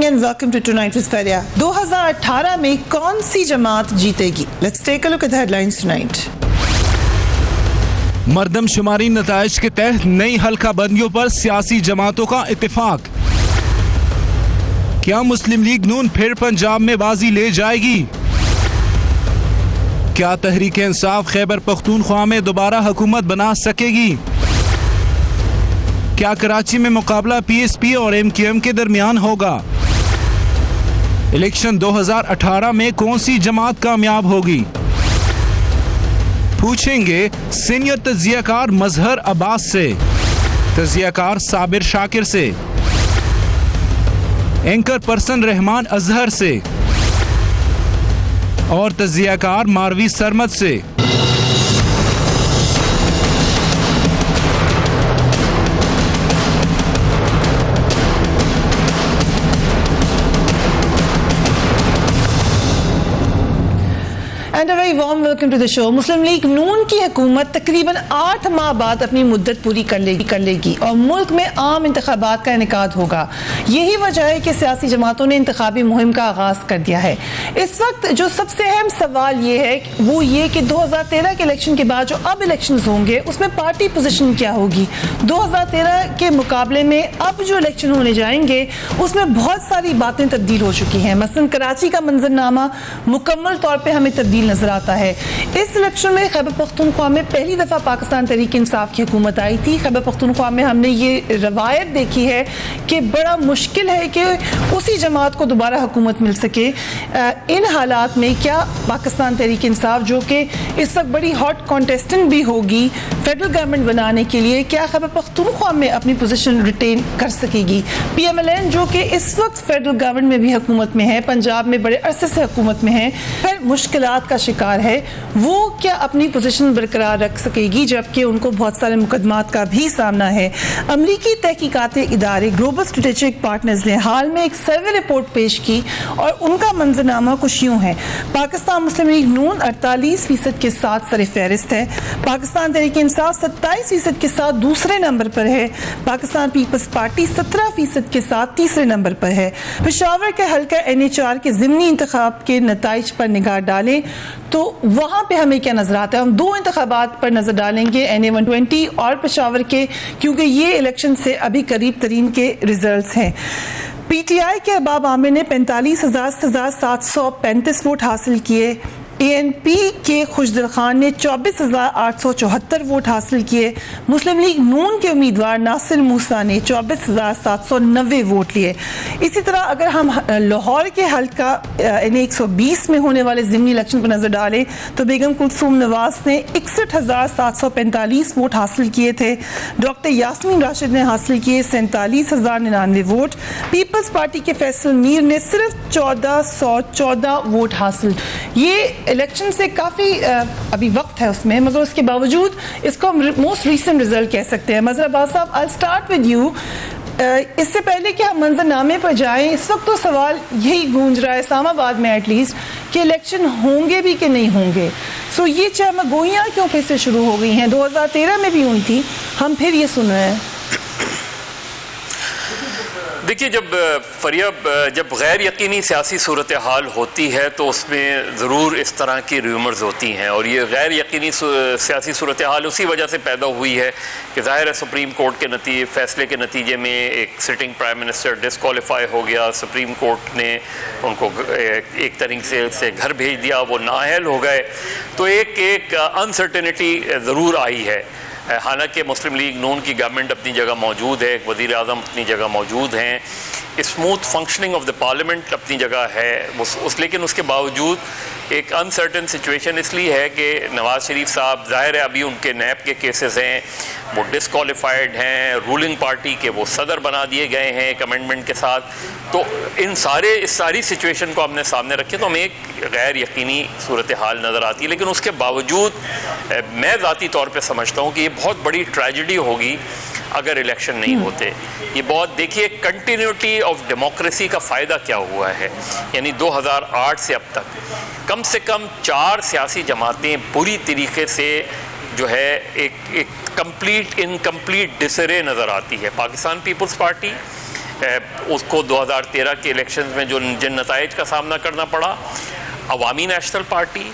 and welcome to Tonight with Faria. 2018 में कौन सी जमात जीतेगी? Let's take a look at the headlines tonight. मर्दमशुमारी नताइज के तहत नई हल्का बंदियों पर सियासी जमातों का इत्तेफाक। क्या मुस्लिम लीग नून फिर पंजाब में बाजी ले जाएगी? क्या तहरीक इंसाफ खैबर पख्तूनख्वा में दोबारा हुकूमत बना सकेगी? क्या कराची में मुकाबला पीएसपी और एमक्यूएम के दरमियान होगा? इलेक्शन 2018 में कौन सी जमात कामयाब होगी? पूछेंगे सीनियर तज्जियाकार मजहर अब्बास से, तज्जियाकार साबिर शाकिर से, एंकर पर्सन रहमान अजहर से और तज्जियाकार मारवी सरमद से। And a very warm welcome to the show. Muslim League नून की हुकूमत तकरीबन 8 माह बाद अपनी मुद्दत पूरी कर लेगी और मुल्क में आम इंतखाबात का इनेकाद होगा। यही वजह है कि सियासी जमातों ने इंतखाबी मुहिम का आगाज कर दिया है। इस वक्त जो सबसे अहम सवाल ये है वो ये कि 2013 के इलेक्शन के बाद जो अब इलेक्शन होंगे उसमें पार्टी पोजीशन क्या होगी। 2013 के मुकाबले में अब जो इलेक्शन होने जाएंगे उसमें बहुत सारी बातें तब्दील हो चुकी हैं। मसलन कराची का मंजरनामा मुकम्मल तौर पर हमें तब्दील नजर आता है। इस इलेक्शन में खैबर पख्तूनख्वा में पहली दफा पाकिस्तान तहरीक इंसाफ की हुकूमत आई थी। खैबर पख्तूनख्वा में हमने ये रवायत देखी है कि बड़ा मुश्किल है कि उसी जमात को दोबारा हुकूमत मिल सके। इन हालात में क्या पाकिस्तान तहरीक इंसाफ जो कि इस वक्त बड़ी हॉट कॉन्टेस्टेंट भी होगी फेडरल गवर्नमेंट बनाने के लिए, क्या खैबर पख्तूनख्वा में अपनी पोजीशन रिटेन कर सकेगी? PMLN जो कि इस वक्त फेडरल गवर्नमेंट में भी हुकूमत में है, पंजाब में बड़े अरसे से हुकूमत में है, फिर मुश्किलात का शिकार है, वो क्या अपनी पोजीशन बरकरार रख सकेगी जबकि उनको बहुत सारे मुकदमात का भी सामना है? अमरीकी तहकीकाती इदारे ग्लोबल स्ट्रेटेजिक पार्टनर्स ने हाल में एक सर्वे रिपोर्ट पेश की और उनका मंजरनामा कुछ यूं है। पाकिस्तान मुस्लिम लीग नून 48% के साथ सरफहरिस्त है, पाकिस्तान तहरीक इंसाफ 27% के साथ दूसरे नंबर पर है, पाकिस्तान पीपल्स पार्टी 17% के साथ तीसरे नंबर पर है। पेशावर के हल्का NHR के ज़िमनी इंतखाब के नताइज पर निगाह डालें तो वहां पे हमें क्या नजर आता है? हम दो इंतखाबात पर नजर डालेंगे, NA-120 और पेशावर के, क्योंकि ये इलेक्शन से अभी करीब तरीन के रिजल्ट्स हैं। PTI के अहबाब आमिर ने 45,735 वोट हासिल किए, ANP के खुशदिल खान ने 24,874 वोट हासिल किए, मुस्लिम लीग नून के उम्मीदवार नासिर मूसा ने 24,790 वोट लिए। इसी तरह अगर हम लाहौर के हल्का NA-120 में होने वाले ज़िमनी इलेक्शन पर नज़र डालें तो बेगम कुलसूम नवाज ने 61,745 वोट हासिल किए थे, डॉक्टर यास्मीन राशिद ने हासिल किए 47,099 वोट, पीपल्स पार्टी के फैसल मीर ने सिर्फ 1414 वोट हासिल। ये इलेक्शन से काफ़ी अभी वक्त है उसमें, मगर उसके बावजूद इसको हम मोस्ट रीसेंट रिजल्ट कह सकते हैं। मजहर अब्बास साहब, आई स्टार्ट विद यू। इससे पहले कि हम मंजरनामे पर जाएं, इस वक्त तो सवाल यही गूंज रहा है इस्लामाबाद में एटलीस्ट कि इलेक्शन होंगे भी कि नहीं होंगे। सो ये चमगोइयाँ क्यों फिर से शुरू हो गई हैं? 2013 में भी हुई थी, हम फिर ये सुन रहे हैं। देखिए, जब गैर यकीनी सियासी सूरत हाल होती है तो उसमें ज़रूर इस तरह की र्यूमर्स होती हैं और ये गैर यकीनी सियासी सूरत हाल उसी वजह से पैदा हुई है कि ज़ाहिर है सुप्रीम कोर्ट के फैसले के नतीजे में एक सिटिंग प्राइम मिनिस्टर डिस्क्वालीफाई हो गया, सुप्रीम कोर्ट ने उनको एक तरीके से घर भेज दिया, वो नाअहल हो गए, तो एक अनसर्टेनिटी ज़रूर आई है। हालांकि मुस्लिम लीग नून की गवर्नमेंट अपनी जगह मौजूद है, वज़ीर आज़म अपनी जगह मौजूद हैं, smooth functioning of the parliament अपनी जगह है, लेकिन उसके बावजूद एक अनसर्टन सिचुएशन इसलिए है कि नवाज़ शरीफ साहब, ज़ाहिर है अभी उनके नैब के केसेस हैं, वो डिस्क्वालीफाइड हैं, रूलिंग पार्टी के वो सदर बना दिए गए हैं एक अमेंडमेंट के साथ। तो इस सारी सिचुएशन को हमने सामने रखे तो हमें एक गैर यकीनी सूरत हाल नज़र आती है, लेकिन उसके बावजूद मैं ज़ाती तौर पर समझता हूँ कि ये बहुत बड़ी ट्रेजेडी होगी अगर इलेक्शन नहीं होते। ये बहुत, देखिए, कंटिन्यूटी ऑफ डेमोक्रेसी का फ़ायदा क्या हुआ है, यानी 2008 से अब तक कम से कम 4 सियासी जमातें पूरी तरीके से जो है एक इनकम्प्लीट डिसरे नज़र आती है। पाकिस्तान पीपल्स पार्टी, उसको 2013 के इलेक्शंस में जिन नताइज का सामना करना पड़ा, अवामी नेशनल पार्टी,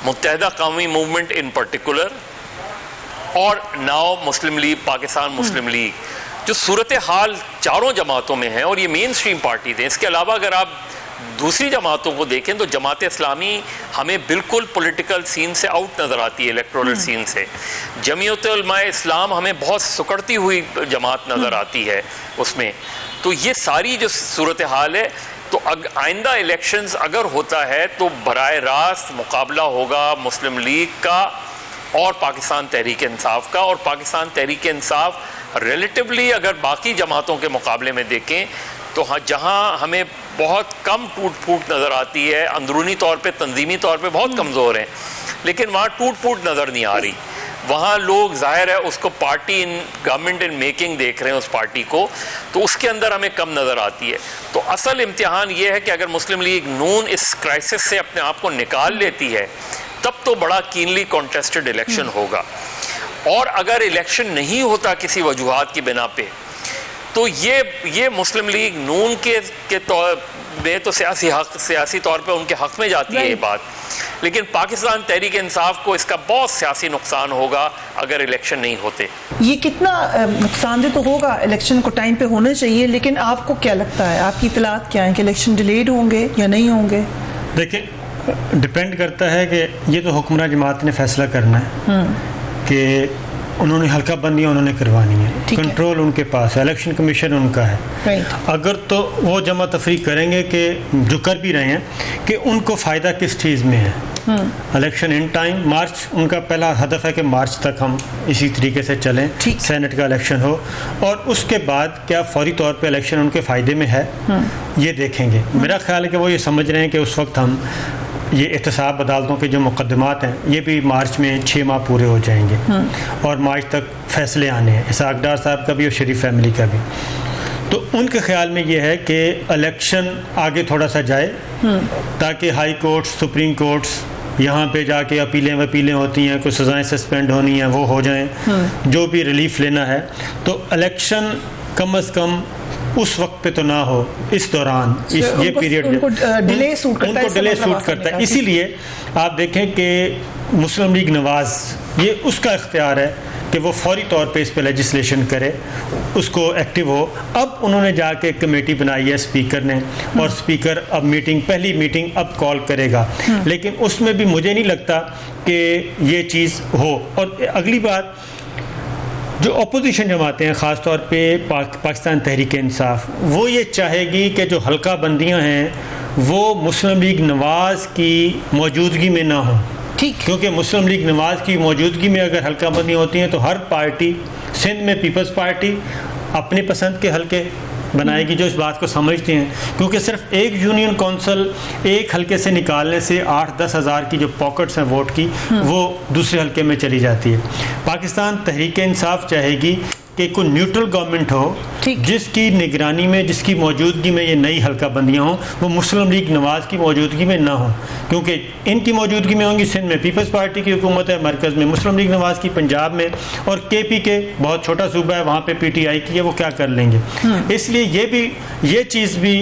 मुत्तहदा कौमी मूवमेंट इन पर्टिकुलर, और नाउ मुस्लिम लीग, पाकिस्तान मुस्लिम लीग, जो सूरत हाल चारों जमातों में है, और ये मेन स्ट्रीम पार्टी थे। इसके अलावा अगर आप दूसरी जमातों को देखें तो जमात इस्लामी हमें बिल्कुल पॉलिटिकल सीन से आउट नज़र आती है, इलेक्टोरल सीन से। जमीयत उलमा इस्लाम हमें बहुत सुकड़ती हुई जमात नज़र आती है उसमें। तो ये सारी जो सूरत हाल है, तो आइंदा इलेक्शंस अगर होता है तो बराह रास्त मुकाबला होगा मुस्लिम लीग का और पाकिस्तान तहरीक इंसाफ का। और पाकिस्तान तहरीक इंसाफ रिलेटिवली अगर बाकी जमातों के मुकाबले में देखें तो हाँ, जहाँ हमें बहुत कम टूट फूट नज़र आती है, अंदरूनी तौर पे, तंजीमी तौर पे बहुत कमज़ोर हैं, लेकिन वहाँ टूट फूट नज़र नहीं आ रही। वहाँ लोग ज़ाहिर है उसको party in government in making देख रहे हैं उस पार्टी को, तो उसके अंदर हमें कम नज़र आती है। तो असल इम्तिहान ये है कि अगर मुस्लिम लीग नून इस क्राइसिस से अपने आप को निकाल लेती है तब तो बड़ा कीनली कॉन्टेस्टेड इलेक्शन होगा। और अगर इलेक्शन नहीं होता किसी वजूहात की बिना पे, तो ये मुस्लिम लीग नून के तौर में तो सियासी तौर पे उनके हक में जाती है ये बात, लेकिन पाकिस्तान तहरीक इंसाफ को इसका बहुत सियासी नुकसान होगा अगर इलेक्शन नहीं होते। ये कितना नुकसानदेह तो होगा, इलेक्शन को टाइम पे होना चाहिए, लेकिन आपको क्या लगता है, आपकी इतलात क्या है कि इलेक्शन डिलेड होंगे या नहीं होंगे? देखिए, डिपेंड करता है कि ये तो हुक्मरान जमात ने फैसला करना है कि उन्होंने हल्का बंदियाँ उन्होंने करवानी है, कंट्रोल उनके पास है, इलेक्शन कमीशन उनका है। अगर तो वो जमा तफरीक करेंगे कि जो कर भी रहे हैं कि उनको फ़ायदा किस चीज़ में है, इलेक्शन इन टाइम, मार्च उनका पहला हदफ है कि मार्च तक हम इसी तरीके से चलें, सेनेट का इलेक्शन हो, और उसके बाद क्या फौरी तौर पे इलेक्शन उनके फ़ायदे में है ये देखेंगे। मेरा ख्याल है कि वो ये समझ रहे हैं कि उस वक्त हम ये एहतसाब अदालतों के जो मुकदमात हैं ये भी मार्च में 6 माह पूरे हो जाएंगे और मार्च तक फैसले आने हैं, इसहाक डार साहब का भी और शरीफ फैमिली का भी। तो उनके ख्याल में ये है कि इलेक्शन आगे थोड़ा सा जाए ताकि हाई कोर्ट्स, सुप्रीम कोर्ट्स, यहाँ पे जाके अपीलें होती हैं, कुछ सज़ाएँ सस्पेंड होनी हैं वो हो जाएं, जो भी रिलीफ लेना है, तो इलेक्शन कम अज़ कम उस वक्त पे तो ना हो, इस दौरान ये पीरियड उनको डिले सूट करता है। इसीलिए आप देखें कि मुस्लिम लीग नवाज ये उसका इख्तियार है कि वो फौरी तौर पे इस पे लेजिस्लेशन करे, उसको एक्टिव हो। अब उन्होंने जाके कमेटी बनाई है स्पीकर ने, और स्पीकर अब पहली मीटिंग अब कॉल करेगा, लेकिन उसमें भी मुझे नहीं लगता कि ये चीज़ हो। और अगली बात, जो अपोजिशन जमातें हैं, ख़ास तौर पे पाकिस्तान तहरीक इंसाफ, वो ये चाहेगी कि जो हल्का बंदियाँ हैं वो मुस्लिम लीग नवाज़ की मौजूदगी में ना हो, क्योंकि मुस्लिम लीग नवाज़ की मौजूदगी में अगर हल्का बंदियाँ होती हैं तो हर पार्टी, सिंध में पीपल्स पार्टी अपनी पसंद के हल्के बनाएगी जो इस बात को समझते हैं, क्योंकि सिर्फ एक यूनियन कौंसिल एक हल्के से निकालने से 8-10 हज़ार की जो पॉकेट्स हैं वोट की वो दूसरे हल्के में चली जाती है। पाकिस्तान तहरीक इंसाफ चाहेगी कि कोई न्यूट्रल गवर्नमेंट हो जिसकी निगरानी में, जिसकी मौजूदगी में ये नई हल्का बंदियाँ हों, वो मुस्लिम लीग नवाज़ की मौजूदगी में ना हो, क्योंकि इनकी मौजूदगी में होंगी सिंध में पीपल्स पार्टी की हुकूमत है, मरकज़ में मुस्लिम लीग नवाज़ की, पंजाब में, और KP के बहुत छोटा सूबा है वहाँ पे PTI की है, वो क्या कर लेंगे। इसलिए ये चीज़ भी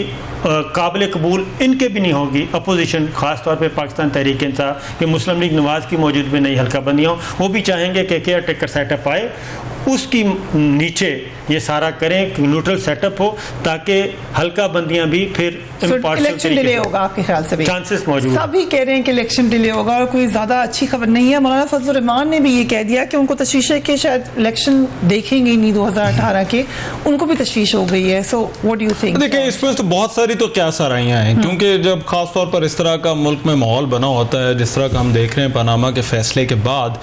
काबिल कबूल इनके भी नहीं होगी, अपोजिशन ख़ास तौर पे पाकिस्तान तहरीक इंसाफ कि मुस्लिम लीग नवाज़ की मौजूदगी में नई हल्का बंदियाँ हों। वो भी चाहेंगे कि केयर टेकर सेटअप आए, उसकी नीचे ये सारा करें कि न्यूट्रल सेटअप हो, ताकि हल्का बंदियां भी फिर इलेक्शन डिले होगा आपके ख्याल से? चांसेस मौजूद, सभी कह रहे हैं कि इलेक्शन डिले होगा और कोई ज़्यादा अच्छी खबर नहीं है। मौलाना फजल रहमान ने भी ये कह दिया कि उनको तशवीश है कि शायद इलेक्शन देखेंगे नहीं 2018 के, उनको भी तशवीश हो गई है। So what do you think? देखिए, इसमें तो बहुत सारी तो क्या सराहियाँ हैं, क्योंकि जब खास तौर पर इस तरह का मुल्क में माहौल बना होता है जिस तरह का हम देख रहे हैं पनामा के फैसले के बाद,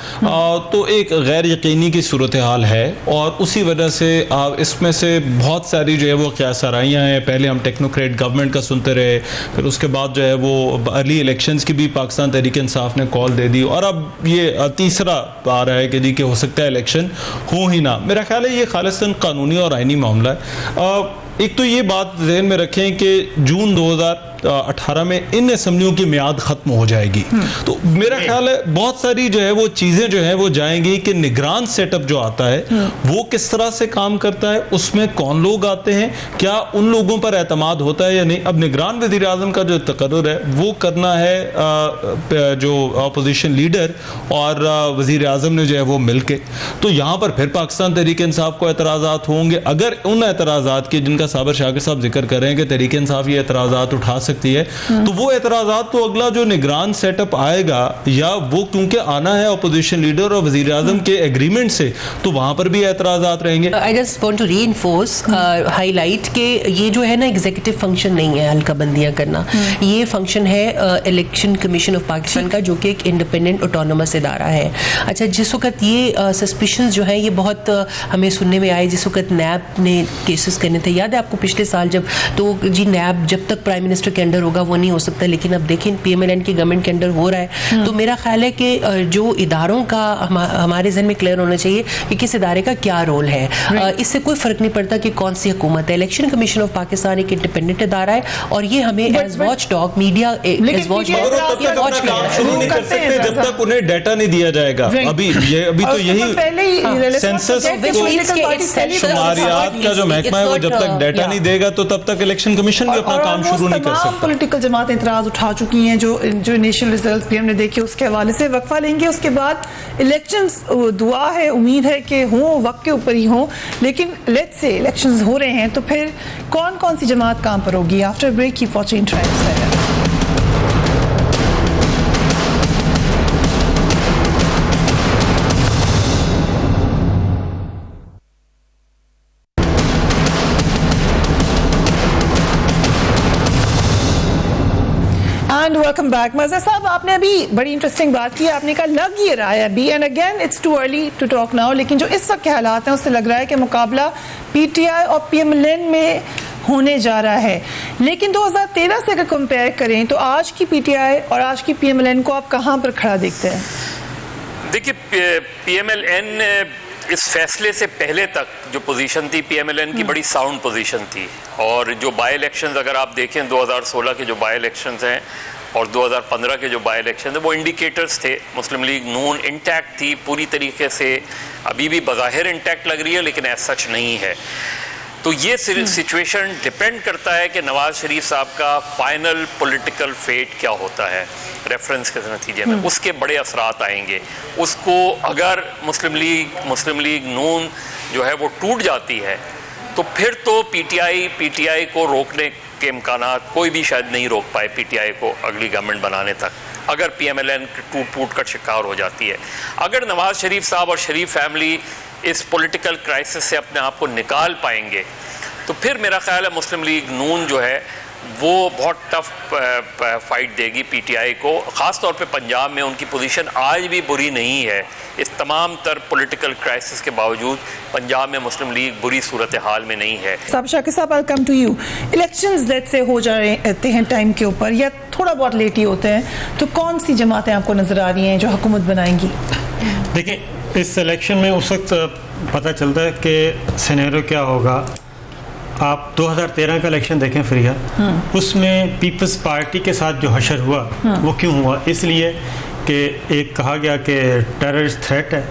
तो एक गैर यकीनी की सूरत हाल है, और उसी वजह से इसमें से बहुत सारी जो है वो क्या सराहियाँ हैं। पहले हम टेक्नोक्रेट गवर्नमेंट का सुनते रहे, फिर उसके बाद जो है वो अर्ली इलेक्शंस की भी पाकिस्तान तहरीक इंसाफ ने कॉल दे दी, और अब ये तीसरा आ रहा है कि जी कि हो सकता है इलेक्शन हो ही ना। मेरा ख्याल है ये खालिसन कानूनी और आइनी मामला है। एक तो ये बात ध्यान में रखें कि जून 2018 में इन असेंबलियों की मियाद खत्म हो जाएगी, तो मेरा ख्याल है बहुत सारी जो है वो चीजें जो है वो जाएंगी कि निगरान सेटअप जो आता है वो किस तरह से काम करता है, उसमें कौन लोग आते हैं, क्या उन लोगों पर एतमाद होता है या नहीं। अब निगरान वज़ीर आज़म का जो तकर्रुर है वो करना है जो अपोजिशन लीडर और वज़ीर आज़म ने जो है वो मिलके, तो यहाँ पर फिर पाकिस्तान तहरीक इंसाफ को एतराज़ात होंगे। अगर उन एतराज़ात के जिनका साबर शाकिर साहब जिक्र कर रहे हैं कि तहरीक इंसाफ ये एतराज़ात उठा सकती है, तो वो एतराज़ात तो अगला जो निगरान सेटअप आएगा या वो क्योंकि आना है अपोजिशन लीडर और वज़ीर आज़म के एग्रीमेंट से, तो वहाँ पर भी एतराज़ात रहेंगे। I just want to reinforce highlight के ये जो है ना एग्जीक्यूटिव फंक्शन नहीं है हल्का बंदियां करना, ये फंक्शन है इलेक्शन कमीशन ऑफ पाकिस्तान का, जो कि एक इंडिपेंडेंट ऑटोनोमस इदारा है। अच्छा, जिस वक्त ये सस्पिशंस जो है ये बहुत हमें सुनने में आए जिस वक्त नैब ने केसेस करने थे, याद है आपको पिछले साल जब, तो जी नैब जब तक प्राइम मिनिस्टर के अंडर होगा वो नहीं हो सकता, लेकिन अब देखें PMLN की गवर्नमेंट के अंडर हो रहा है। तो मेरा ख्याल है कि जो इदारों का हमारे जहन में क्लियर होना चाहिए कि किस इदारे का क्या रोल है। इससे कोई फर्क नहीं पड़ता कि कौन सी हुकूमत है। इलेक्शन कमीशन ऑफ पाकिस्तान एक इंडिपेंडेंट इदारा है और ये हमें as watchdog media as watch शुरू नहीं कर सकते जब तक उन्हें डाटा नहीं दिया जाएगा। अभी तो यही सेंसस शुमारियात का जो महकमा है वो जब तक डाटा नहीं देगा तो तब तक इलेक्शन कमीशन भी अपना काम शुरू नहीं कर सकता। पॉलिटिकल जमातें इतराज उठा चुकी हैं, जो इनिशियल रिजल्ट्स भी हमने देखे उसके हवाले से। वक्फा लेंगे, उसके बाद इलेक्शंस, दुआ है, उम्मीद है कि हों, वक्त के ऊपर ही हों, लेकिन लेट्स से इलेक्शंस हो रहे हैं तो फिर कौन कौन सी जमात काम पर होगी। After break keep watching tribes. And welcome back. मज़ा साहब, आपने अभी बड़ी इंटरेस्टिंग बात की, आपने कहा लग ये रहा है अभी, and again it's too early to talk now, लेकिन जो इस वक्त के हालात हैं उससे लग रहा है कि मुकाबला PTI और PMLN में होने जा रहा है। लेकिन 2013 से अगर कंपेयर करें तो आज की PTI और आज की PMLN को आप कहाँ पर खड़ा देखते हैं? देखिए, PMLN इस फैसले से पहले तक जो पोजीशन थी PMLN की बड़ी साउंड पोजीशन थी, और जो बाई इलेक्शंस अगर आप देखें 2016 के जो बाई इलेक्शंस हैं और 2015 के जो बाई इलेक्शन है वो इंडिकेटर्स थे। मुस्लिम लीग नून इंटैक्ट थी पूरी तरीके से, अभी भी बज़ाहिर इंटैक्ट लग रही है लेकिन एज सच नहीं है। तो ये सिचुएशन डिपेंड करता है कि नवाज शरीफ साहब का फाइनल पॉलिटिकल फेट क्या होता है रेफरेंस के नतीजे में, उसके बड़े असरात आएंगे। उसको अगर मुस्लिम लीग नून जो है वो टूट जाती है तो फिर तो पीटीआई को रोकने के इम्कानात कोई भी शायद नहीं रोक पाए पीटीआई को अगली गवर्नमेंट बनाने तक, अगर PMLN टूट कर शिकार हो जाती है। अगर नवाज शरीफ साहब और शरीफ फैमिली इस पॉलिटिकल क्राइसिस से अपने आप को निकाल पाएंगे तो फिर मेरा ख्याल है मुस्लिम लीग नून जो है वो बहुत टफ फाइट देगी पीटीआई को। ख़ास तौर पे पंजाब में उनकी पोजीशन आज भी बुरी नहीं है, इस तमाम तर पॉलिटिकल क्राइसिस के बावजूद पंजाब में मुस्लिम लीग बुरी सूरत हाल में नहीं है। साहब शाकिर साहब, I come to you. Elections late से हो जाते हैं टाइम के ऊपर या थोड़ा बहुत लेट ही होते हैं, तो कौन सी जमातें आपको नजर आ रही हैं जो हुकूमत बनाएंगी? देखिए, इस इलेक्शन में उस वक्त पता चलता है कि सिनेरियो क्या होगा। आप 2013 का इलेक्शन देखें फ्रिया, उसमें पीपल्स पार्टी के साथ जो हशर हुआ वो क्यों हुआ? इसलिए कि एक कहा गया कि टेररिस्ट थ्रेट है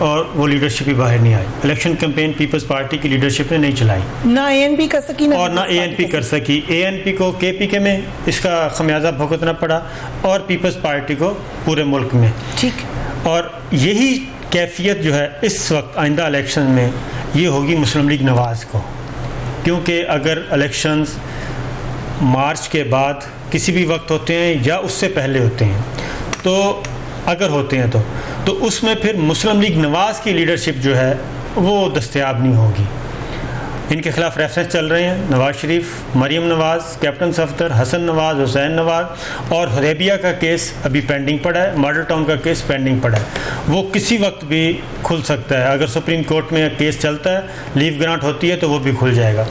और वो लीडरशिप भी बाहर नहीं आई। इलेक्शन कैंपेन पीपल्स पार्टी की लीडरशिप ने नहीं चलाई, ना ANP कर सकी और ना ANP कर सकी। ANP को KPK में इसका खमियाजा भुगतना पड़ा और पीपल्स पार्टी को पूरे मुल्क में। ठीक, और यही कैफियत जो है इस वक्त आइंदा इलेक्शन में ये होगी मुस्लिम लीग नवाज को, क्योंकि अगर इलेक्शंस मार्च के बाद किसी भी वक्त होते हैं या उससे पहले होते हैं, तो अगर होते हैं तो उसमें फिर मुस्लिम लीग नवाज की लीडरशिप जो है वो दस्तयाब नहीं होगी। इनके खिलाफ रेफरेंस चल रहे हैं नवाज शरीफ, मरीम नवाज, कैप्टन सफदर, हसन नवाज, हुसैन नवाज, और हुदैबिया का केस अभी पेंडिंग पड़ा है, मॉडल टाउन का केस पेंडिंग पड़ा है। वो किसी वक्त भी खुल सकता है, अगर सुप्रीम कोर्ट में केस चलता है, लीव ग्रांट होती है तो वो भी खुल जाएगा।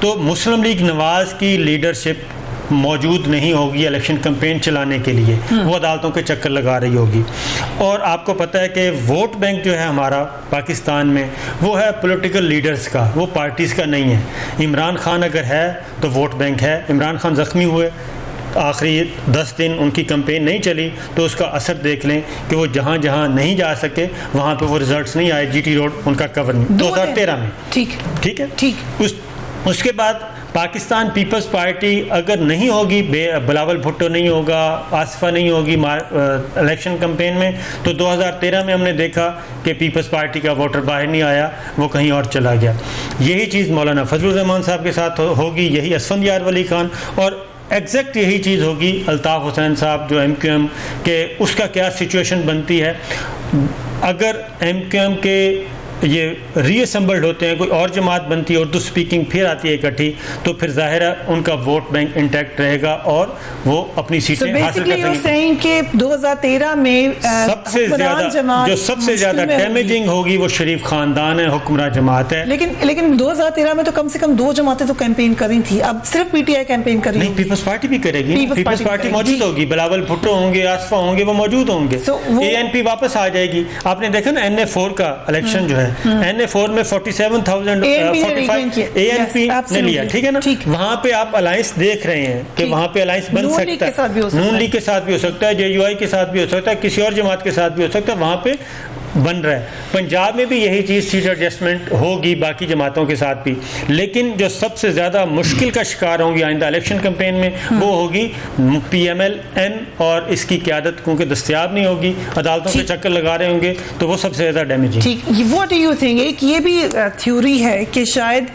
तो मुस्लिम लीग नवाज की लीडरशिप मौजूद नहीं होगी इलेक्शन कैंपेन चलाने के लिए, वो अदालतों के चक्कर लगा रही होगी। और आपको पता है कि वोट बैंक जो है हमारा पाकिस्तान में, वो है पॉलिटिकल लीडर्स का, वो पार्टीज़ का नहीं है। इमरान खान अगर है तो वोट बैंक है। इमरान खान ज़ख्मी हुए, आखिरी 10 दिन उनकी कैंपेन नहीं चली, तो उसका असर देख लें कि वो जहाँ जहाँ नहीं जा सके वहाँ पे वो रिजल्ट्स नहीं आए। GT रोड उनका कवर नहीं 2013 में। ठीक है। उसके बाद पाकिस्तान पीपल्स पार्टी अगर नहीं होगी, बिलावल भुट्टो नहीं होगा, आसिफा नहीं होगी इलेक्शन कैंपेन में, तो 2013 में हमने देखा कि पीपल्स पार्टी का वोटर बाहर नहीं आया, वो कहीं और चला गया। यही चीज़ मौलाना फजलुर रहमान साहब के साथ होगी, यही असफंद यार वली खान, और एग्जैक्ट यही चीज़ होगी अल्ताफ़ हुसैन साहब जो MQM के, उसका क्या सिचुएशन बनती है अगर MQM के ये रीअसेंबल्ड होते हैं, कोई और जमात बनती है, उर्दू स्पीकिंग फिर आती है इकट्ठी, तो फिर जाहिर है उनका वोट बैंक इंटैक्ट रहेगा और वो अपनी सीटें हासिल कर सकेंगे। 2013 में सबसे ज़्यादा डैमेजिंग होगी वो शरीफ खानदान है, हुक्मरान जमात है। लेकिन 2013 में तो कम से कम 2 जमातें तो कैंपेन करी थी, अब सिर्फ PTI कैंपेन करी। नहीं, पीपल्स पार्टी भी करेगी, पीपल्स पार्टी मौजूद होगी, बिलावल भुट्टो होंगे, आसफा होंगे, वो मौजूद होंगे। ANP वापस आ जाएगी। आपने देखा ना NA4 का इलेक्शन जो है, NA4 में 47,000 ANP ने लिया, ठीक है ना। वहां पे आप अलायंस देख रहे हैं कि वहां पे अलायंस बन सकता है, नून लीग के साथ भी हो सकता है, JUI के साथ भी हो सकता है, किसी और जमात के साथ भी हो सकता है, वहां पे बन रहा है। पंजाब में भी यही चीज़, सीट एडजस्टमेंट होगी बाकी जमातों के साथ भी, लेकिन जो सबसे ज़्यादा मुश्किल का शिकार होंगी आइंदा इलेक्शन कैंपेन में वो होगी PMLN, और इसकी क़यादत क्योंकि दस्तयाब नहीं होगी, अदालतों के चक्कर लगा रहे होंगे, तो वो सबसे ज़्यादा डैमेजिंग। ठीक, व्हाट डू यू थिंक? एक ये भी थ्योरी है कि शायद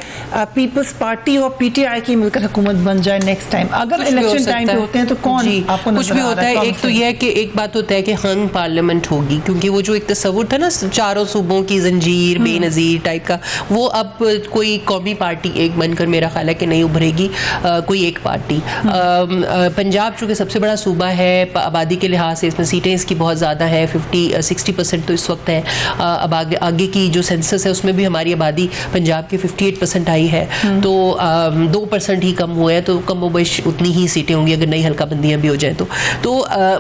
पीपल्स पार्टी और PTI की मिलकर हुकूमत बन जाए नेक्स्ट टाइम, अगर इलेक्शन टाइम पे होते हैं तो कौन आपको कुछ भी होता है। एक तो यह है कि एक बात होता है कि हंग पार्लियामेंट होगी, क्योंकि वो जो एक तस्वुर था ना चारों सूबों की जंजीर बेनज़ीर टाइप का, वो अब कोई कौमी पार्टी एक बनकर मेरा ख्याल है कि नहीं उभरेगी, कोई एक पार्टी। पंजाब चूँकि सबसे बड़ा सूबा है आबादी के लिहाज से, इसमें सीटें इसकी बहुत ज़्यादा है, 50-60% तो इस वक्त है। अब आगे की जो सेंसस है उसमें भी हमारी आबादी पंजाब की 58% आई है, तो 2% ही कम हुआ है, तो कम बेश उतनी ही सीटें होंगी अगर नई हल्का बंदियाँ भी हो जाए तो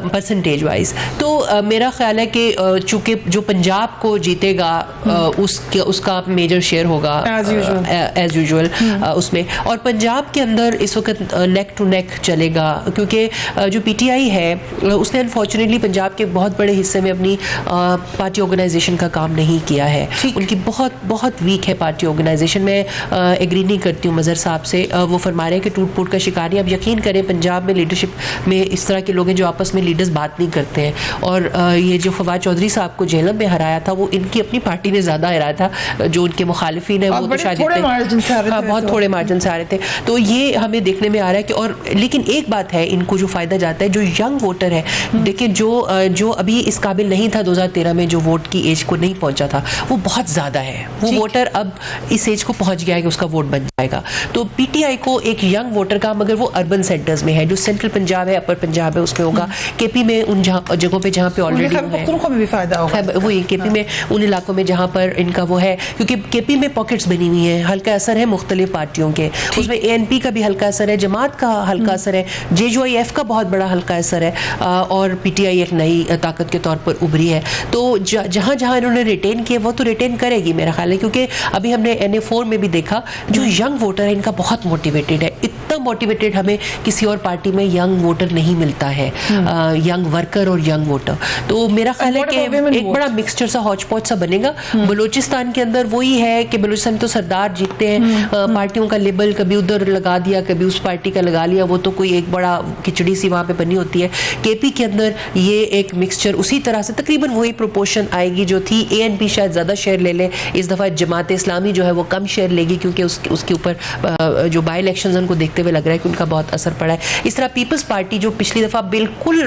परसेंटेज वाइज। तो मेरा ख्याल है कि चूँकि जो पंजाब को जीतेगा उसका मेजर शेयर होगा एज यूजुअल उसमें, और पंजाब के अंदर इस वक्त नेक टू नेक चलेगा, क्योंकि जो PTI है उसने अनफॉर्चुनेटली पंजाब के बहुत बड़े हिस्से में अपनी पार्टी ऑर्गेनाइजेशन का काम नहीं किया है। उनकी बहुत वीक है पार्टी ऑर्गेनाइजेशन। मैं एग्री नहीं करती हूँ मजहर साहब से, वो फरमा रहे हैं कि टूट फूट का शिकारी। अब यकीन करें पंजाब में लीडरशिप में इस तरह के लोग हैं जो आपस में लीडर्स बात नहीं करते हैं, और ये जो फवाद चौधरी साहब को जेलम में हराया था वो इनकी अपनी पार्टी ने ज़्यादा हराया था, जो उनके मुखालिफिन है वो तो शायद बहुत थोड़े मार्जिन से आ रहे थे। तो ये हमें देखने में आ रहा है कि, और लेकिन एक बात है इनको जो फ़ायदा जाता है, जो यंग वोटर है, देखिए जो अभी इस काबिल नहीं था 2013 में, जो वोट की एज को नहीं पहुंचा था, वो बहुत ज़्यादा है। वो वोटर अब इस एज को पहुंच गया है कि उसका वोट बन जाएगा। तो PTI को एक यंग वोटर का, मगर वो अर्बन सेंटर्स में है, जो सेंट्रल पंजाब है, अपर पंजाब है, उसमें होगा। KP में उन जगहों पे जहाँ पे ऑलरेडी भी फायदा होगा, वो KP में उन इलाकों में जहाँ पर इनका वो है, क्योंकि KP में पॉकेट्स बनी हुई हैं, हल्का असर है मुख्तलिफ पार्टियों के, उसमें ANP का भी हल्का असर है, जमात का हल्का असर है, JUIF का बहुत बड़ा हल्का असर है, और PTI एक नई ताकत के तौर पर उभरी है। तो जहाँ जहाँ इन्होंने रिटेन किए वो तो रिटेन करेगी मेरा ख्याल है, क्योंकि अभी हमने NA4 में भी देखा जो यंग वोटर है इनका बहुत मोटिवेटेड है। इतना मोटिवेटेड हमें किसी और पार्टी में यंग वोटर नहीं मिलता है, यंग वर्कर और यंग वोटर। तो मेरा ख्याल है कि एक बड़ा मिक्सचर सा हौच पौच सा बनेगा। बलूचिस्तान के अंदर वही है कि बलूचिस्तान तो सरदार जीतते हैं, पार्टियों का लेबल कभी उधर लगा दिया कभी उस पार्टी का लगा लिया, वो तो कोई एक बड़ा खिचड़ी सी वहाँ पे बनी होती है। KP के अंदर ये एक मिक्सचर उसी तरह से तकरीबन वही प्रोपोर्शन आएगी जो थी। ANP शायद ज़्यादा शेयर ले ले, इस दफ़ा जमात इस्लामी जो है वो कम शेयर लेगी, क्योंकि उसके ऊपर जो बाई इलेक्शन उनको देखते हुए लग रहा है कि उनका बहुत असर पड़ा है। इस तरह पीपल्स पार्टी जो पिछली दफ़ा बिल्कुल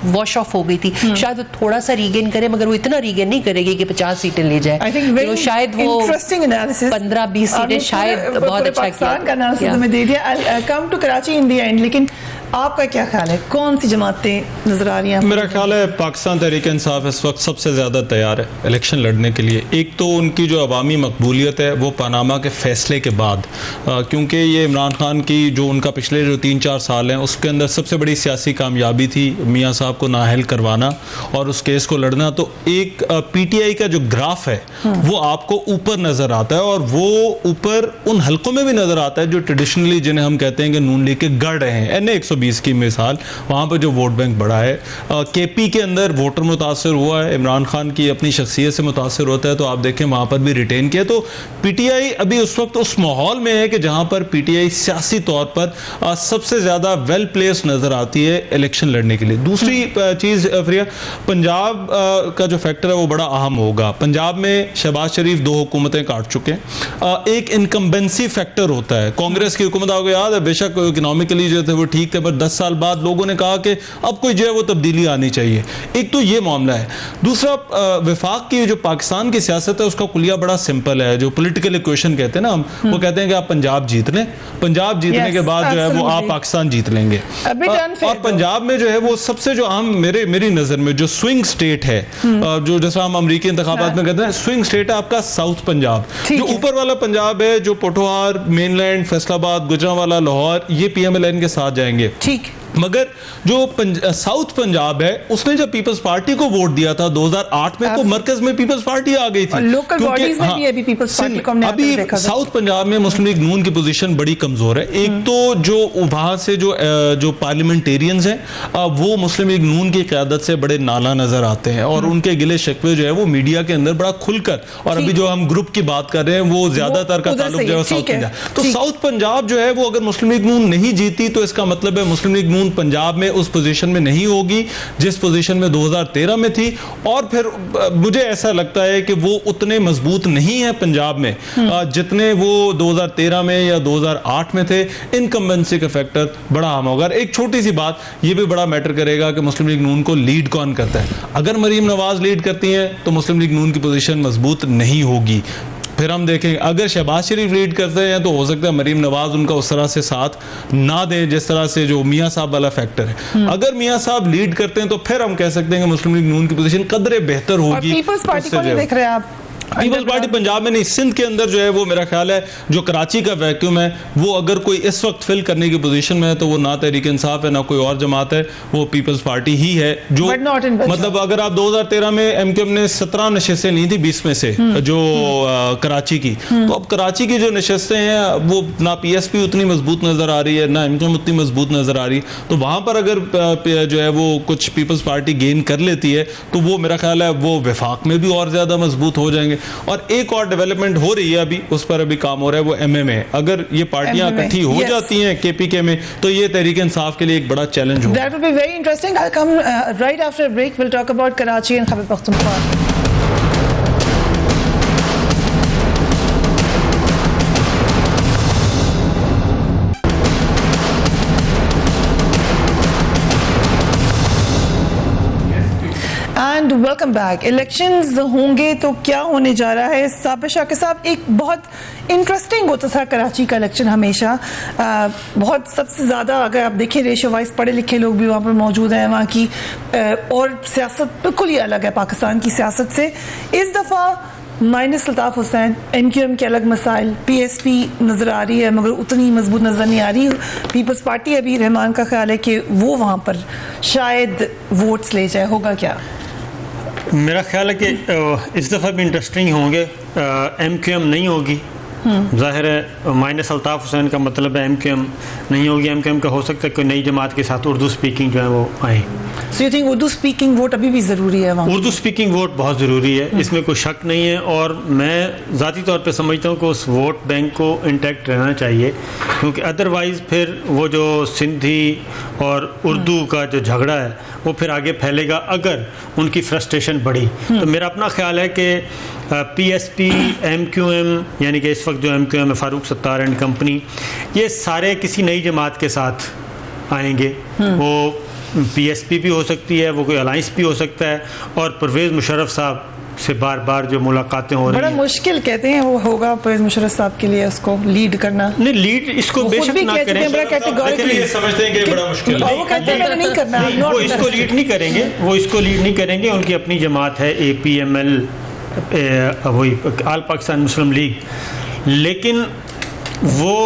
वॉश ऑफ हो गई थी, शायद वो थोड़ा सा रीगेन करे, मगर वो इतना रीगेन नहीं करेगी कि 50 सीटें ले जाए। तो शायद वो 15-20 सीटें शायद बहुत अच्छा किया। Come to Karachi in the end, लेकिन आपका क्या ख्याल है, कौन सी जमातें नजर आ रही हैं? मेरा ख्याल है पाकिस्तान तहरीक इंसाफ इस वक्त सबसे ज़्यादा तैयार है इलेक्शन लड़ने के लिए। एक तो उनकी जो अवामी मकबूलियत है वो पनामा के फ़ैसले के बाद, क्योंकि ये इमरान खान की जो उनका पिछले जो 3-4 साल हैं उसके अंदर सबसे बड़ी सियासी कामयाबी थी मियाँ साहब को नाअहल करवाना और उस केस को लड़ना। तो एक PTI का जो ग्राफ है वो आपको ऊपर नज़र आता है, और वो ऊपर उन हलकों में भी नज़र आता है जो ट्रेडिशनली जिन्हें हम कहते हैं कि नून लीग के गढ़ रहे हैं। NA-120 की मिसाल, वहाँ पर जो वोट बैंक बढ़ा है। KP के अंदर वोटर मुतासर हुआ है, इमरान खान की अपनी शख्सियत से मुतासर होता है, तो आप देखें वहाँ पर भी रिटेन किया। तो PTI अभी उस वक्त उस माहौल में है कि जहाँ पर PTI सियासी तौर पर सबसे ज़्यादा वेल प्लेस नज़र आती है इलेक्शन लड़ने के लिए। दूसरी चीज़ फ्रिया, पंजाब का जो फैक्टर है वो बड़ा अहम होगा। पंजाब में शहबाज शरीफ 2 हुकूमतें काट चुके हैं। एक इनकम्बेंसी फैक्टर होता है। कांग्रेस की हुकूमत आपको याद है, बेशक इकोनॉमिकली जो थे वो ठीक थे, पर 10 साल बाद लोगों ने कहा कि अब कोई जो है वो तब्दीली आनी चाहिए। एक तो ये मामला है। दूसरा, वफाक की जो पाकिस्तान की सियासत है उसका कुलिया बड़ा सिंपल है। जो पॉलिटिकल इक्वेशन कहते हैं ना हम, वो कहते हैं कि आप पंजाब जीत लें, पंजाब जीतने के बाद जो है वो आप पाकिस्तान जीत लेंगे। और पंजाब में जो है वो सबसे जो अहम मेरी नज़र में जो स्विंग स्टेट है, जो जैसा हम अमरीकी इंतखाबात में कहते हैं स्विंग स्टेट है आपका साउथ पंजाब। जो ऊपर वाला पंजाब है, जो पोठोहार, मेनलैंड, फैसलाबाद, गुजरांवाला, लाहौर, ये PMLN के साथ जाएंगे। ठीक, मगर जो साउथ पंजाब है उसने जब पीपल्स पार्टी को वोट दिया था 2008 में, तो मरकज में पीपल्स पार्टी आ गई थी। लोकल बॉडीज में भी अभी पीपल्स पार्टी को हमने अभी साउथ पंजाब में मुस्लिम लीग नून की पोजीशन बड़ी कमजोर है। एक तो जो वहां से जो पार्लियामेंटेरियंस हैं वो मुस्लिम लीग नून की क़यादत से बड़े नाला नजर आते हैं, और उनके गिले शिकवे जो है वो मीडिया के अंदर बड़ा खुलकर, और अभी जो हम ग्रुप की बात कर रहे हैं वो ज्यादातर का ताल्लुक जो है साउथ पंजाब। तो साउथ पंजाब जो है वो अगर मुस्लिम लीग नून नहीं जीती तो इसका मतलब है मुस्लिम लीग पंजाब में उस पोजीशन में नहीं होगी जिस पोजीशन में 2013 में थी। और फिर मुझे ऐसा लगता है कि वो उतने मजबूत नहीं है पंजाब में जितने वो 2013 में या 2008 में थे। इनकम्बेंसी का फैक्टर बड़ा अहम होगा। एक छोटी सी बात, ये भी बड़ा मैटर करेगा कि मुस्लिम लीग नून को लीड कौन करता है। अगर मरीम नवाज लीड करती हैं तो मुस्लिम लीग नून की पोजीशन मजबूत नहीं होगी। फिर हम देखेंगे अगर शहबाज शरीफ लीड करते हैं तो हो सकता है मरीम नवाज उनका उस तरह से साथ ना दें जिस तरह से जो मियाँ साहब वाला फैक्टर है। अगर मियाँ साहब लीड करते हैं तो फिर हम कह सकते हैं कि मुस्लिम लीग नून की पोजीशन कदरे बेहतर होगी। पीपल्स पार्टी को नहीं देख रहे आप? पीपल्स पार्टी पंजाब में नहीं, सिंध के अंदर जो है वो मेरा ख्याल है जो कराची का वैक्यूम है वो अगर कोई इस वक्त फिल करने की पोजीशन में है तो वो ना तहरीक इंसाफ है ना कोई और जमात है, वो पीपल्स पार्टी ही है। जो मतलब अगर आप 2013 में MQM ने 17 नशस्तें ली थी 20 में से जो कराची की, तो अब कराची की जो नशस्तें हैं वो ना PSP उतनी मजबूत नजर आ रही है ना MQM उतनी मजबूत नजर आ रही है। तो वहां पर अगर जो है वो कुछ पीपल्स पार्टी गेन कर लेती है तो वो मेरा ख्याल है वो वफाक में भी और ज्यादा मजबूत हो जाएंगे। और एक और डेवलपमेंट हो रही है अभी, उस पर अभी काम हो रहा है, वो MMA। अगर ये पार्टियां इकट्ठी हो जाती हैं KPK में तो ये तहरीक इंसाफ के लिए एक बड़ा चैलेंज होगा। That will be very interesting. I'll come right after a break. We'll talk about Karachi and Khyber Pakhtunkhwa. And welcome back. Elections होंगे तो क्या होने जा रहा है? साबिर शाकिर साहब, एक बहुत इंटरेस्टिंग होता था कराची का इलेक्शन हमेशा। बहुत सबसे ज़्यादा अगर आप देखें रेशो वाइज पढ़े लिखे लोग भी वहाँ पर मौजूद हैं, वहाँ की और सियासत बिल्कुल ही अलग है पाकिस्तान की सियासत से। इस दफ़ा माइनस अल्ताफ़ हुसैन, MQM के अलग मसाइल, PSP नज़र आ रही है मगर उतनी मजबूत नज़र नहीं आ रही। पीपल्स पार्टी अभी रहमान का ख्याल है कि वो वहाँ पर शायद वोट्स ले जाए, होगा क्या? मेरा ख्याल है कि इस दफ़ा भी इंटरेस्टिंग होंगे। MQM नहीं होगी, जाहिर है माइनस अल्ताफ़ हुसैन का मतलब है MQM नहीं होगी। MQM का हो सकता है कोई नई जमात के साथ उर्दू स्पीकिंग जो है वो आए। So you think Urdu speaking vote अभी भी ज़रूरी है वहाँ? उर्दू स्पीकिंग वोट बहुत ज़रूरी है, इसमें कोई शक नहीं है। और मैं ज़ाती तौर पे समझता हूँ कि उस वोट बैंक को इंटैक्ट रहना चाहिए, क्योंकि अदरवाइज़ फिर वो जो सिंधी और उर्दू का जो झगड़ा है वो फिर आगे फैलेगा अगर उनकी फ्रस्ट्रेशन बढ़ी। तो मेरा अपना ख्याल है कि PSP, MQM यानी कि इस वक्त जो MQM है फारूक सत्तार एंड कंपनी, ये सारे किसी नई जमात के साथ आएंगे। वो PSP भी हो सकती है, वो कोई अलाइंस भी हो सकता है, और परवेज़ मुशर्रफ साहब से बार बार जो मुलाकातें हो रही बड़ा हैं, मुश्किल कहते हैं वो होगा परवेज मुशर्रफ साहब के लिए उसको लीड करना। नहीं लीड इसको वो खुद बेशक भी ना कह चुके करें, हैं बड़ा कैटेगोरिकली, ये समझते हैं कि बड़ा मुश्किल और वो कहते हैं मैंने नहीं करना, नहीं, वो इसको लीड नहीं करेंगे, वो इसको लीड नहीं करेंगे। उनकी अपनी जमात है APML, वही आल पाकिस्तान मुस्लिम लीग, लेकिन वो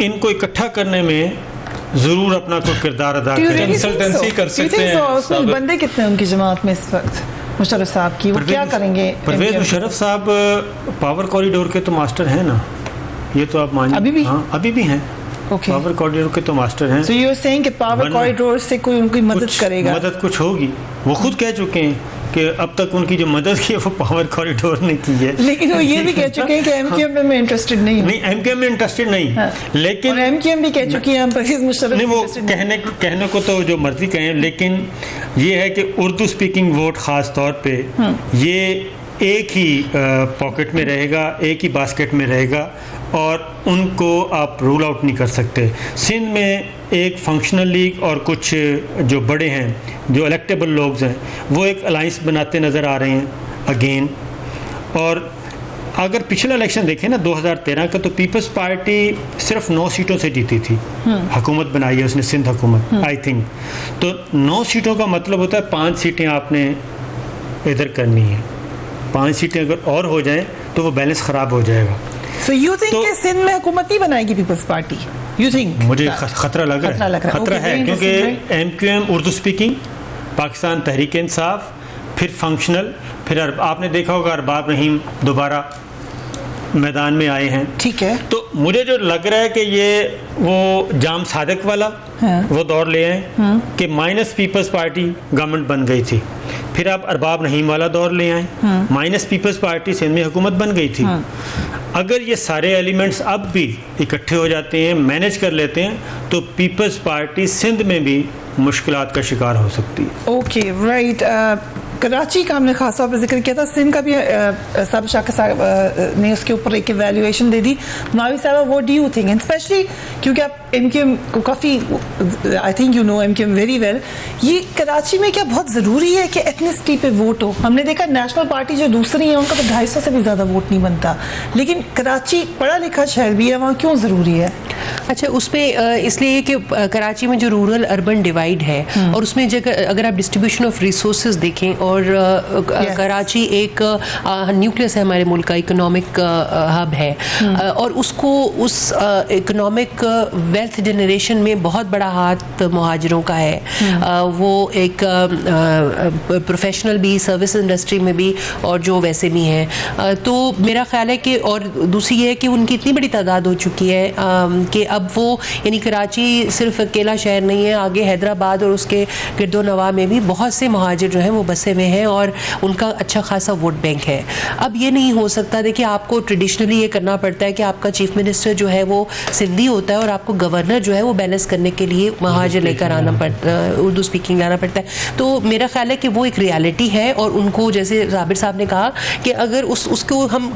इनको इकट्ठा करने में ज़रूर अपना कोई किरदार अदा करें। कंसल्टेंसी कर सकते हैं। उसमें बंदे कितने हैं उनकी जमात में इस वक्त मुशर्रफ साहब की, वो क्या करेंगे? परवेज मुशर्रफ साहब पावर कॉरिडोर के तो मास्टर हैं ना, ये तो आप मानिए। अभी भी? हाँ, अभी भी हैं। ओके, पावर कॉरिडोर के तो मास्टर हैं। सो यू आर सेइंग कि पावर कॉरिडोर से कोई उनकी मदद करेगा? मदद कुछ होगी, वो खुद कह चुके हैं कि अब तक उनकी जो मदद की है वो पावर कॉरिडोर ने की है। लेकिन वो ये भी कह चुके हैं कि MQM में इंटरेस्टेड नहीं हूं। नहीं, MQM में इंटरेस्टेड नहीं, हाँ। लेकिन और MQM भी कह चुकी है हम परवेज मुशर्रफ नहीं, वो interested नहीं। कहने को तो जो मर्जी कहें, लेकिन ये है कि उर्दू स्पीकिंग वोट ख़ास तौर पे ये एक ही पॉकेट में रहेगा, एक ही बास्केट में रहेगा, और उनको आप रूल आउट नहीं कर सकते। सिंध में एक फंक्शनल लीग और कुछ जो बड़े हैं जो इलेक्टेबल लोग हैं वो एक अलाइंस बनाते नज़र आ रहे हैं अगेन। और अगर पिछला इलेक्शन देखें ना 2013 का, तो पीपल्स पार्टी सिर्फ 9 सीटों से जीती थी, हुकूमत बनाई है उसने सिंध हुकूमत, आई थिंक। तो 9 सीटों का मतलब होता है 5 सीटें आपने इधर करनी है, 5 सीटें अगर और हो जाएं तो वो बैलेंस ख़राब हो जाएगा। So you think तो- कि सिंध में हुकूमत नहीं बनाएगी पीपल्स पार्टी? You think? मुझे खतरा लग रहा है, खतरा लग रहा है। खतरा Okay, है, very क्योंकि interesting, MQM Urdu speaking, Pakistan Tehreek Insaf, फिर फंक्शनल, फिर आपने देखा होगा अरबाब रहीम दोबारा मैदान में आए हैं। ठीक है। तो मुझे जो लग रहा है कि ये वो जाम सादिक वाला वो दौर ले आए कि माइनस पीपल्स पार्टी गवर्नमेंट बन गई थी, फिर आप अरबाब रहीम वाला दौर ले आए, माइनस पीपल्स पार्टी सिंध में हुकूमत बन गई थी। अगर ये सारे एलिमेंट्स अब भी इकट्ठे हो जाते हैं, मैनेज कर लेते हैं, तो पीपल्स पार्टी सिंध में भी मुश्किलात का शिकार हो सकती है। Okay, right. कराची का हमने खास तौर पर जिक्र किया था, सिंध का भी सब शाह साहब ने उसके ऊपर एक इवैल्यूएशन दे दी। मावी साहब, what do you think, specially क्योंकि आप MQM को काफ़ी, I think you know MQM very well, ये कराची में क्या बहुत ज़रूरी है कि एथनिसिटी पे वोट हो? हमने देखा नेशनल पार्टी जो दूसरी है उनका तो 250 से भी ज़्यादा वोट नहीं बनता, लेकिन कराची पढ़ा लिखा शहर भी है, वहाँ क्यों ज़रूरी है? अच्छा, उसमें इसलिए कि कराची में जो रूरल अर्बन डिवाइड है और उसमें जगह अगर आप डिस्ट्रीब्यूशन ऑफ रिसोर्सेज देखें, और कराची एक न्यूक्लियस है हमारे मुल्क का, इकोनॉमिक हब है, और उसको उस इकोनॉमिक वेल्थ जनरेशन में बहुत बड़ा हाथ मुहाजिरों का है। वो एक प्रोफेशनल भी, सर्विस इंडस्ट्री में भी, और जो वैसे भी हैं। तो मेरा ख्याल है कि, और दूसरी ये है कि उनकी इतनी बड़ी तादाद हो चुकी है कि अब वो, यानी कराची सिर्फ अकेला शहर नहीं है, आगे हैदराबाद और उसके गिरदो नवा में भी बहुत से मुहाजिर जो हैं वो बसे हुए हैं और उनका अच्छा खासा वोट बैंक है। अब ये नहीं हो सकता, देखिए आपको ट्रेडिशनली ये करना पड़ता है कि आपका चीफ मिनिस्टर जो है वो सिंधी होता है और आपको गवर्नर जो है वो बैलेंस करने के लिए मुहाजिर लेकर आना पड़ता है, उर्दू स्पीकिंग लाना पड़ता है। तो मेरा ख्याल है कि वो एक रियलिटी है, और उनको, जैसे जाबिर साहब ने कहा कि अगर उसको हम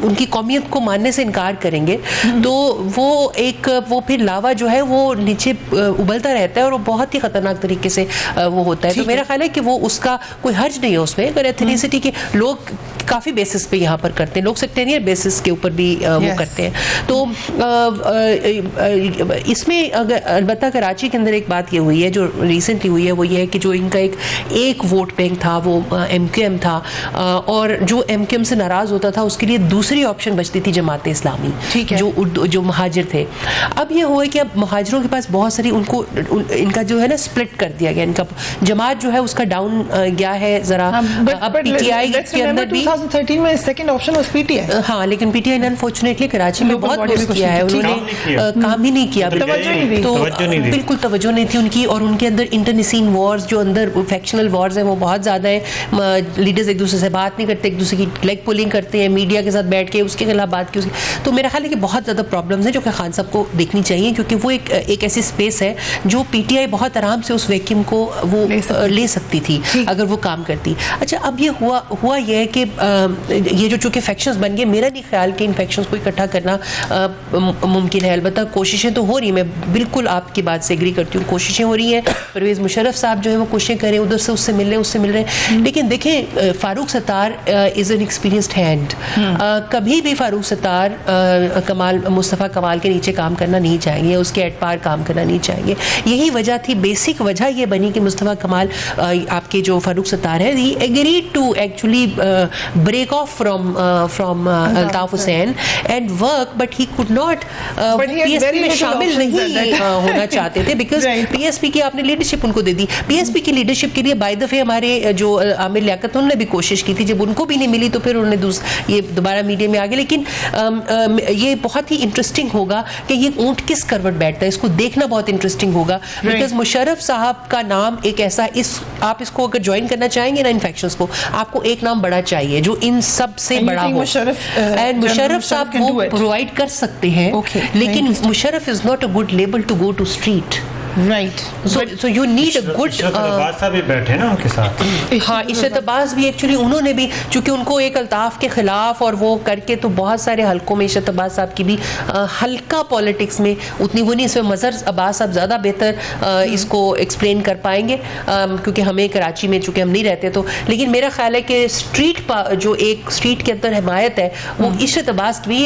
उनकी कौमियत को मानने से इनकार करेंगे तो वो फिर लावा जो है वो नीचे उबलता रहता है और वो बहुत ही खतरनाक तरीके से वो होता है। तो मेरा ख्याल है कि वो उसका कोई हर्ज नहीं है उसमें। अगर एथनिसिटी के लोग काफ़ी बेसिस पे यहाँ पर करते हैं, लोग सेक्टेरियन बेसिस के ऊपर भी वो करते हैं। तो इसमें अगर अलबत्ता कराची के अंदर एक बात ये हुई है जो रिसेंटली हुई है, वो ये है कि जो इनका एक वोट बैंक था वो MQM था, और जो MQM से नाराज़ होता था उसके लिए दूसरी ऑप्शन बचती थी जमात इस्लामी, जो महाजिर थे। अब ये हुआ कि अब महाजिरों के पास बहुत सारी, इनका जो है ना स्प्लिट कर दिया गया, इनका जमात जो है उसका डाउन गया है ज़रा। अब PTI के अंदर भी 2013 में सेकंड ऑप्शन was PTI। हाँ, लेकिन PTI ने अनफॉर्चुनेटली कराची में बहुत बूस्ट किया है, उन्होंने काम ही नहीं किया, तो बिल्कुल तवज्जो नहीं थी उनकी। और उनके अंदर इंटरनिसीन वॉर्स, जो अंदर फैक्शनल वॉर्स हैं वो बहुत ज़्यादा है। लीडर्स एक दूसरे से बात नहीं करते, एक दूसरे की लेग पुलिंग करते हैं, मीडिया के साथ बैठ के उसके खिलाफ बात की। तो मेरा ख्याल है कि बहुत ज़्यादा प्रॉब्लम्स हैं जो कि खान साहब को देखनी चाहिए, क्योंकि वो एक ऐसी स्पेस है जो पीटीआई बहुत आराम से उस वैक्यूम को वो ले सकती थी अगर वो काम करती। अच्छा, अब ये हुआ ये है कि ये जो चूँकि फैक्शंस बन गए, मेरा नहीं ख्याल कि इन फैक्शंस को इकट्ठा करना मुमकिन है। अलबत्ता कोशिशें तो हो रही, मैं बिल्कुल आपकी बात से एग्री करती हूँ, कोशिशें हो रही हैं। परवेज़ मुशर्रफ साहब जो है वो कोशिशें करें, उधर से उससे मिल रहे हैं, लेकिन देखें Farooq Sattar is an experienced hand. कभी भी फारूक सत्तार मुस्तफ़ा कमाल के नीचे काम करना नहीं चाहेंगे, उसके एट पार काम करना नहीं चाहेंगे। यही वजह थी, बेसिक वजह ये बनी कि मुस्तफ़ा कमाल आपके जो फारूक सत्तार है, he agreed to actually break off from Altaf Hussain and work, but he could not PSP में शामिल नहीं होना चाहते थे, बिकॉज पीएसपी की आपने लीडरशिप उनको दे दी। पीएसपी की लीडरशिप के लिए बाय दफे हमारे जो आमिर लियाकत, उन्होंने भी कोशिश की थी, जब उनको भी नहीं मिली तो फिर उन्होंने ये दोबारा मीडिया में आ गए। लेकिन ये बहुत ही इंटरेस्टिंग होगा कि ये ऊंट किस करवट बैठता है, इसको देखना बहुत इंटरेस्टिंग होगा, बिकॉज मुशर्रफ साहब का नाम एक ऐसा, आप इसको अगर ज्वाइन करना चाहेंगे ना इन्फेक्शंस को, आपको एक नाम बड़ा चाहिए जो इन सब से बड़ा हो, एंड मुशर्रफ साहब वो प्रोवाइड कर सकते हैं, लेकिन Musharraf is not a good label to go to street. Right, so you need a good. साहब भी बैठे ना उनके साथ। हाँ, इशरत अब्बास भी एक्चुअली उन्होंने भी, चूंकि उनको एक अल्ताफ के खिलाफ और वो करके, तो बहुत सारे हलकों में इशरत अब्बास साहब की भी हल्का पॉलिटिक्स में उतनी वो नहीं, इसमें मज़हर अब्बास साहब ज़्यादा बेहतर इसको एक्सप्लेन कर पाएंगे, क्योंकि हमें कराची में चूंकि हम नहीं रहते तो। लेकिन मेरा ख्याल है कि जो एक स्ट्रीट के अंदर हिमायत है वो इशरत अब्बास भी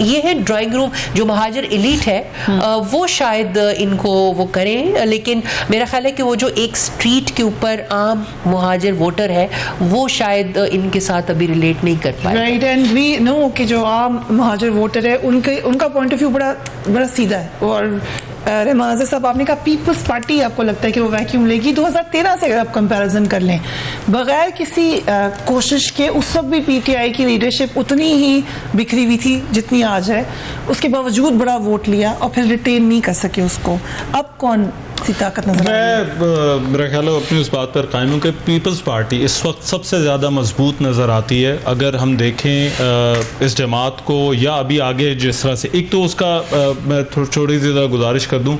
ये है। ड्राइंग रूम जो महाजर एलीट है वो शायद इनको वो करें, लेकिन मेरा ख्याल है कि वो जो एक स्ट्रीट के ऊपर आम मुहाजिर वोटर है वो शायद इनके साथ अभी रिलेट नहीं कर पाए। राइट, एंड वी नो कि जो आम मुहाजिर वोटर है उनका पॉइंट ऑफ व्यू बड़ा सीधा है। और रहमान साहब, आपने कहा पीपल्स पार्टी आपको लगता है कि वो वैक्यूम लेगी 2013 से, अगर आप कंपैरिजन कर लें, बगैर किसी कोशिश के, उस वक्त भी पीटीआई की लीडरशिप उतनी ही बिखरी हुई थी जितनी आज है, उसके बावजूद बड़ा वोट लिया और फिर रिटेन नहीं कर सके उसको। अब कौन सी ताकत नजर आ रही है? मेरा ख्याल है अपनी उस बात पर कायम हूँ कि पीपल्स पार्टी इस वक्त सबसे ज़्यादा मजबूत नज़र आती है। अगर हम देखें इस जमात को, या अभी आगे जिस तरह से, एक तो उसका मैं थोड़ी ज़्यादा गुजारिश कर दूँ,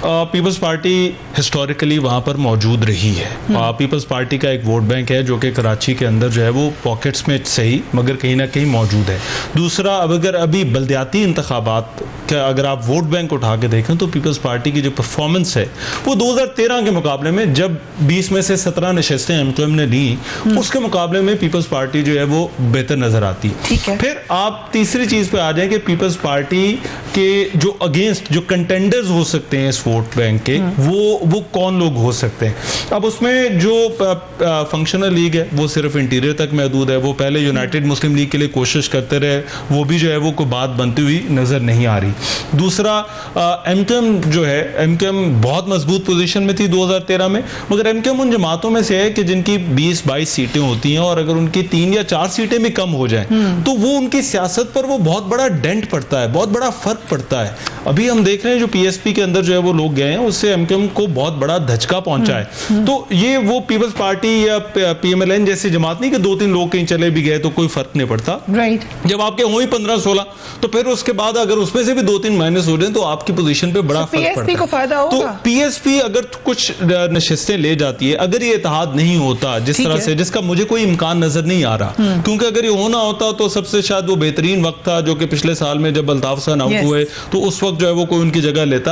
पीपल्स पार्टी हिस्टोरिकली वहाँ पर मौजूद रही है। पीपल्स पार्टी का एक वोट बैंक है जो कि कराची के अंदर जो है वो पॉकेट्स में सही मगर कहीं ना कहीं मौजूद है। दूसरा, अब अगर अभी बल्दियाती इंतखाबात का अगर आप वोट बैंक उठा के देखें तो पीपल्स पार्टी की जो परफॉर्मेंस है वो 2013 के मुकाबले में, जब 20 में से 17 नशस्तें एमक्यूएम ने ली, उसके मुकाबले में पीपल्स पार्टी जो है वो बेहतर नजर आती है। फिर आप तीसरी चीज पे आ जाए कि पीपल्स पार्टी के जो अगेंस्ट जो कंटेंडर्स हो सकते हैं इस वोट बैंक के, वो कौन लोग हो सकते हैं। अब उसमें जो फंक्शनल लीग है वो सिर्फ इंटीरियर तक महदूद है। वो पहले यूनाइटेड मुस्लिम लीग के लिए कोशिश करते रहे, वो भी जो है वो कोई बात बनती हुई नजर नहीं आ रही। दूसरा, एमक्यूएम जो है, एमक्यूएम बहुत मजबूत पोजीशन में थी 2013 में, मगर एमक्यूएम उन जमातों में से है कि जिनकी 20-22 सीटें होती हैं और अगर उनकी 3 या 4 सीटें भी कम हो जाएं तो वो उनकी सियासत पर वो बहुत बड़ा डेंट पड़ता है, बहुत बड़ा फर्क पड़ता है। अभी हम देख रहे हैं जो पीएसपी के अंदर जो है वो लोग गए हैं, उससे एमक्यूएम को बहुत बड़ा धचका पहुंचा है। तो ये वो पीपल्स पार्टी या पीएमएलएन जैसी जमात नहीं कि 2-3 लोग कहीं चले भी गए तो कोई फर्क नहीं पड़ता। राइट, जब आपके हो ही 15-16 तो फिर उसके बाद अगर उसमें से भी 2-3 माइनस हो जाए तो आपकी पोजीशन पे बड़ा फर्क पड़ता है। को फायदा होगा। तो पीएसपी अगर कुछ नशिस्तें ले जाती है, अगर ये इत्तेहाद नहीं होता जिस तरह से, जिसका मुझे कोई इम्कान नजर नहीं आ रहा, क्योंकि अगर ये होना होता तो सबसे शायद वो बेहतरीन वक्त था जो कि पिछले साल में जब अल्ताफ हुसैन आउट हुए तो उस वक्त जो है वो कोई उनकी जगह लेता।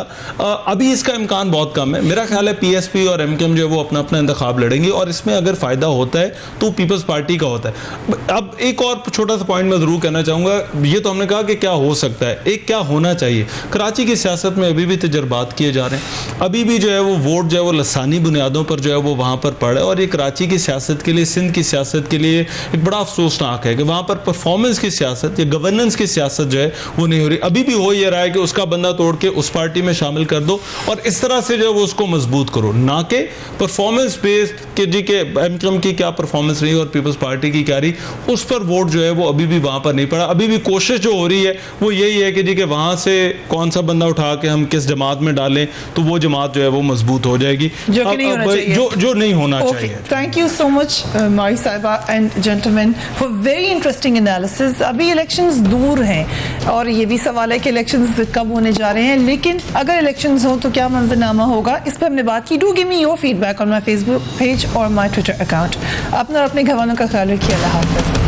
अभी इसका इम्कान बहुत कम है। मेरा ख्याल है पीएसपी और एमक्यूएम जो है वो अपना अपना इंतखाब लड़ेंगे और इसमें अगर फायदा होता है तो पीपल्स पार्टी का होता है। अब एक और छोटा सा पॉइंट मैं जरूर कहना चाहूंगा, ये तो हमने कहा कि क्या हो सकता है, एक क्या होना चाहिए। कराची की सियासत में अभी भी तजर्बात किए जा रहे हैं, अभी भी जो है वो वोट जो है वो लसानी बुनियादों पर जो है वो वहाँ पर पड़ा है। और ये कराची की सियासत के लिए, सिंध की सियासत के लिए एक बड़ा अफसोसनाक है कि वहाँ पर परफॉर्मेंस की सियासत या गवर्नेंस की सियासत जो है वो नहीं हो रही। अभी भी हो ये रहा है कि उसका बंदा तोड़ के उस पार्टी में शामिल कर दो और इस तरह से जो है वो उसको मजबूत करो, ना कि परफॉर्मेंस बेस्ड के जी के एमक्यूएम की क्या परफॉर्मेंस रही और पीपल्स पार्टी की क्या रही, उस पर वोट जो है वो अभी भी वहाँ पर नहीं पड़ा। अभी भी कोशिश जो हो रही है वो यही है कि जी के वहाँ से कौन सा बंदा उठा के हम किस जमात में डालें तो वो जमात जो है वो मजबूत हो जाएगी, जो कि नहीं होना चाहिए। जो नहीं होना चाहिए। Thank you so much my साहिबा and gentleman for very interesting analysis. अभी इलेक्शंस दूर हैं और ये भी सवाल है कि इलेक्शंस कब होने जा रहे हैं, लेकिन अगर इलेक्शंस हो तो क्या मंजरनामा होगा, इस पर हमने बात की. Do give me your feedback on my Facebook page और माई ट्विटर अकाउंट. अपना और अपने घर वालों का ख्याल रखिए. अल्लाह हाफ़िज़.